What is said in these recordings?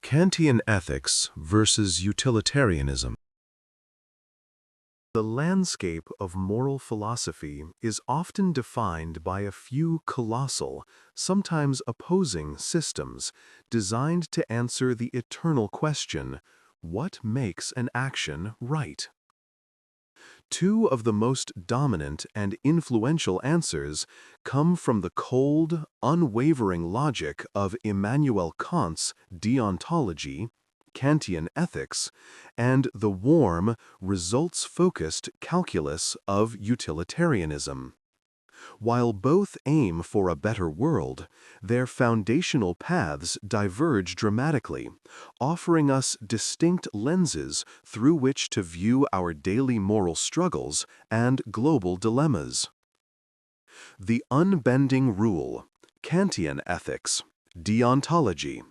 Kantian ethics versus utilitarianism. The landscape of moral philosophy is often defined by a few colossal, sometimes opposing systems designed to answer the eternal question, what makes an action right? Two of the most dominant and influential answers come from the cold, unwavering logic of Immanuel Kant's Deontology, Kantian ethics, and the warm, results-focused calculus of utilitarianism. While both aim for a better world, their foundational paths diverge dramatically, offering us distinct lenses through which to view our daily moral struggles and global dilemmas. The unbending rule, Kantian ethics, Deontology.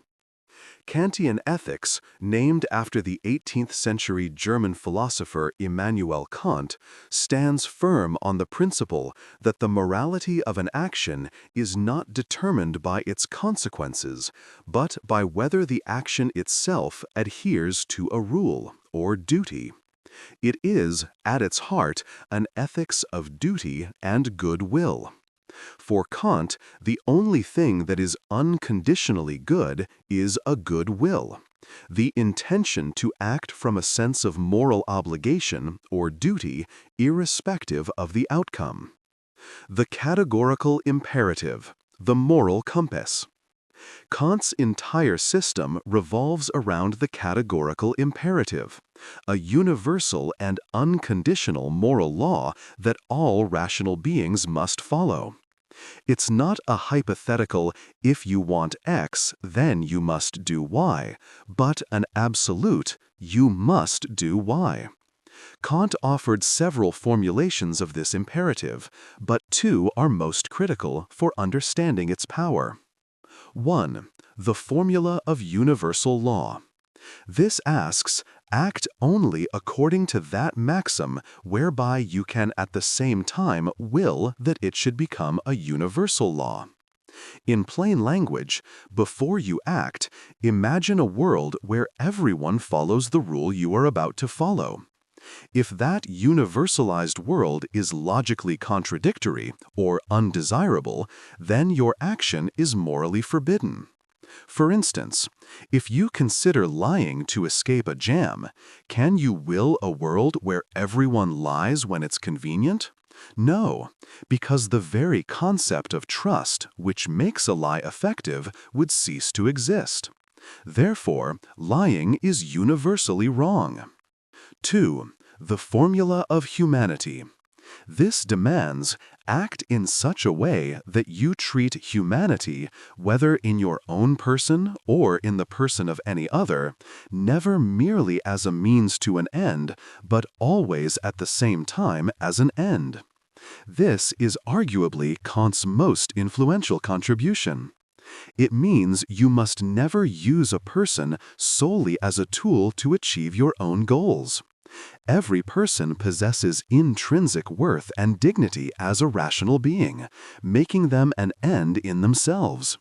Kantian ethics, named after the 18th-century German philosopher Immanuel Kant, stands firm on the principle that the morality of an action is not determined by its consequences, but by whether the action itself adheres to a rule or duty. It is, at its heart, an ethics of duty and goodwill. For Kant, the only thing that is unconditionally good is a good will, the intention to act from a sense of moral obligation or duty irrespective of the outcome. The categorical imperative, the moral compass. Kant's entire system revolves around the categorical imperative, a universal and unconditional moral law that all rational beings must follow. It's not a hypothetical, if you want X, then you must do Y, but an absolute, you must do Y. Kant offered several formulations of this imperative, but two are most critical for understanding its power. 1. The formula of universal law. This asks, act only according to that maxim whereby you can at the same time will that it should become a universal law. In plain language, before you act, imagine a world where everyone follows the rule you are about to follow. If that universalized world is logically contradictory or undesirable, then your action is morally forbidden. For instance, if you consider lying to escape a jam, can you will a world where everyone lies when it's convenient? No, because the very concept of trust, which makes a lie effective, would cease to exist. Therefore, lying is universally wrong. 2. The formula of humanity. This demands, act in such a way that you treat humanity, whether in your own person or in the person of any other, never merely as a means to an end, but always at the same time as an end. This is arguably Kant's most influential contribution. It means you must never use a person solely as a tool to achieve your own goals. Every person possesses intrinsic worth and dignity as a rational being, making them an end in themselves.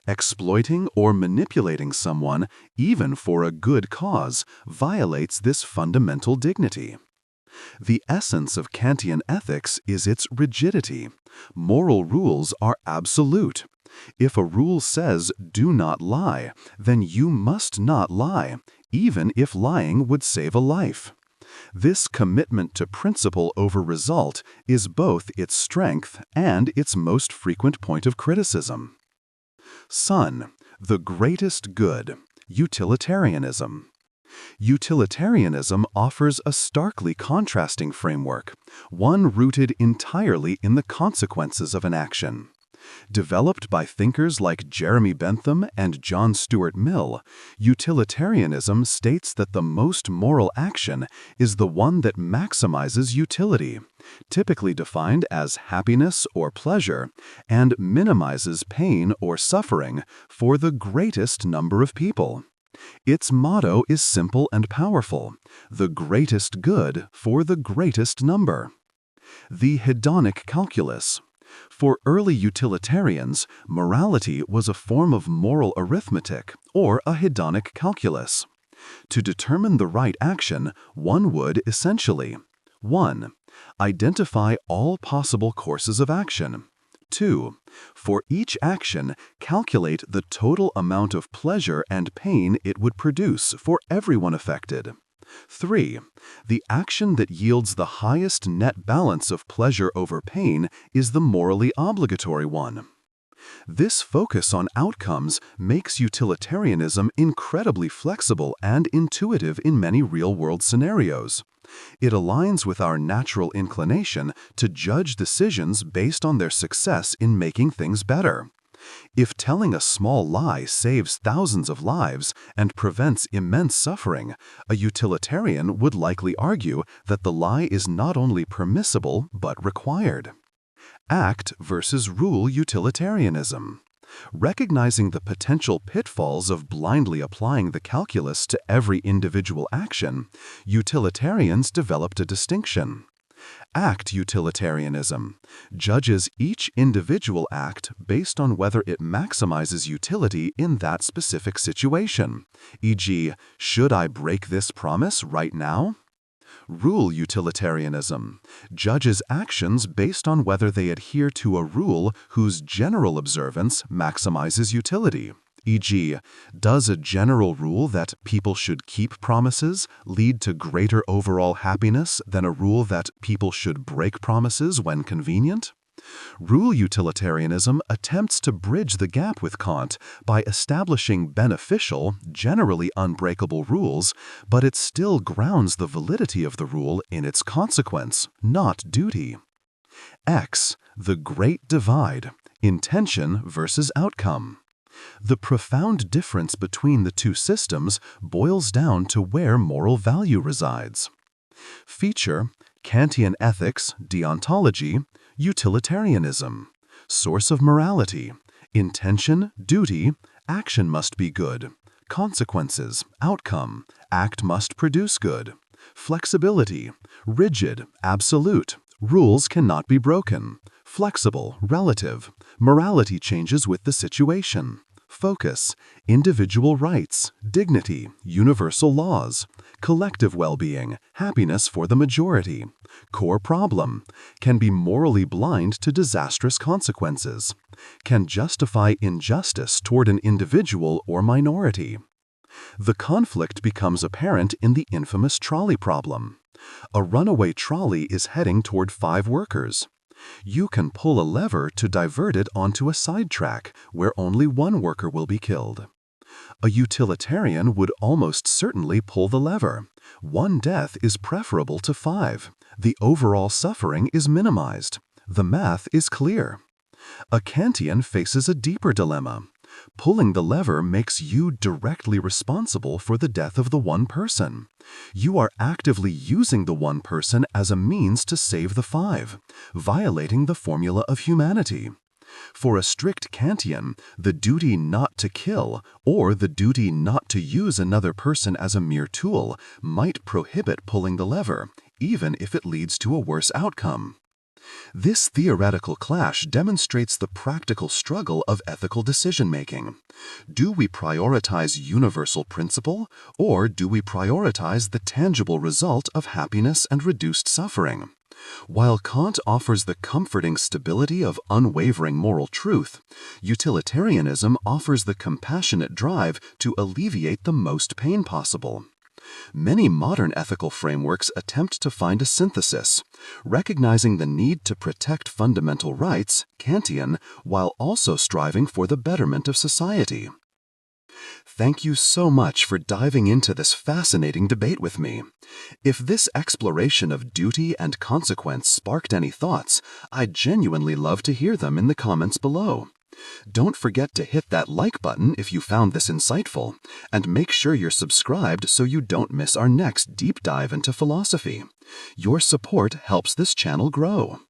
Exploiting or manipulating someone, even for a good cause, violates this fundamental dignity. The essence of Kantian ethics is its rigidity. Moral rules are absolute. If a rule says, do not lie, then you must not lie, even if lying would save a life. This commitment to principle over result is both its strength and its most frequent point of criticism. Son, the greatest good, utilitarianism. Utilitarianism offers a starkly contrasting framework, one rooted entirely in the consequences of an action. Developed by thinkers like Jeremy Bentham and John Stuart Mill, utilitarianism states that the most moral action is the one that maximizes utility, typically defined as happiness or pleasure, and minimizes pain or suffering for the greatest number of people. Its motto is simple and powerful: the greatest good for the greatest number. The hedonic calculus. For early utilitarians, morality was a form of moral arithmetic or a hedonic calculus. To determine the right action, one would essentially 1. Identify all possible courses of action. 2. For each action, calculate the total amount of pleasure and pain it would produce for everyone affected. 3. The action that yields the highest net balance of pleasure over pain is the morally obligatory one. This focus on outcomes makes utilitarianism incredibly flexible and intuitive in many real-world scenarios. It aligns with our natural inclination to judge decisions based on their success in making things better. If telling a small lie saves thousands of lives and prevents immense suffering, a utilitarian would likely argue that the lie is not only permissible but required. Act versus rule utilitarianism. Recognizing the potential pitfalls of blindly applying the calculus to every individual action, utilitarians developed a distinction. Act utilitarianism judges each individual act based on whether it maximizes utility in that specific situation, e.g., should I break this promise right now? Rule utilitarianism judges actions based on whether they adhere to a rule whose general observance maximizes utility. E.g., does a general rule that people should keep promises lead to greater overall happiness than a rule that people should break promises when convenient? Rule utilitarianism attempts to bridge the gap with Kant by establishing beneficial, generally unbreakable rules, but it still grounds the validity of the rule in its consequence, not duty. X, the Great Divide, intention versus outcome. The profound difference between the two systems boils down to where moral value resides. Feature: Kantian ethics, deontology, utilitarianism. Source of morality: intention, duty, action must be good. Consequences, outcome, act must produce good. Flexibility: rigid, absolute, rules cannot be broken. Flexible, relative, morality changes with the situation. Focus: individual rights, dignity, universal laws. Collective well-being, happiness for the majority. Core problem: can be morally blind to disastrous consequences. Can justify injustice toward an individual or minority. The conflict becomes apparent in the infamous trolley problem. A runaway trolley is heading toward 5 workers. You can pull a lever to divert it onto a sidetrack where only 1 worker will be killed. A utilitarian would almost certainly pull the lever. 1 death is preferable to 5. The overall suffering is minimized. The math is clear. A Kantian faces a deeper dilemma. Pulling the lever makes you directly responsible for the death of the 1 person. You are actively using the 1 person as a means to save the 5, violating the formula of humanity. For a strict Kantian, the duty not to kill or the duty not to use another person as a mere tool might prohibit pulling the lever, even if it leads to a worse outcome. This theoretical clash demonstrates the practical struggle of ethical decision-making. Do we prioritize universal principle, or do we prioritize the tangible result of happiness and reduced suffering? While Kant offers the comforting stability of unwavering moral truth, utilitarianism offers the compassionate drive to alleviate the most pain possible. Many modern ethical frameworks attempt to find a synthesis, recognizing the need to protect fundamental rights, Kantian, while also striving for the betterment of society. Thank you so much for diving into this fascinating debate with me. If this exploration of duty and consequence sparked any thoughts, I'd genuinely love to hear them in the comments below. Don't forget to hit that like button if you found this insightful, and make sure you're subscribed so you don't miss our next deep dive into philosophy. Your support helps this channel grow.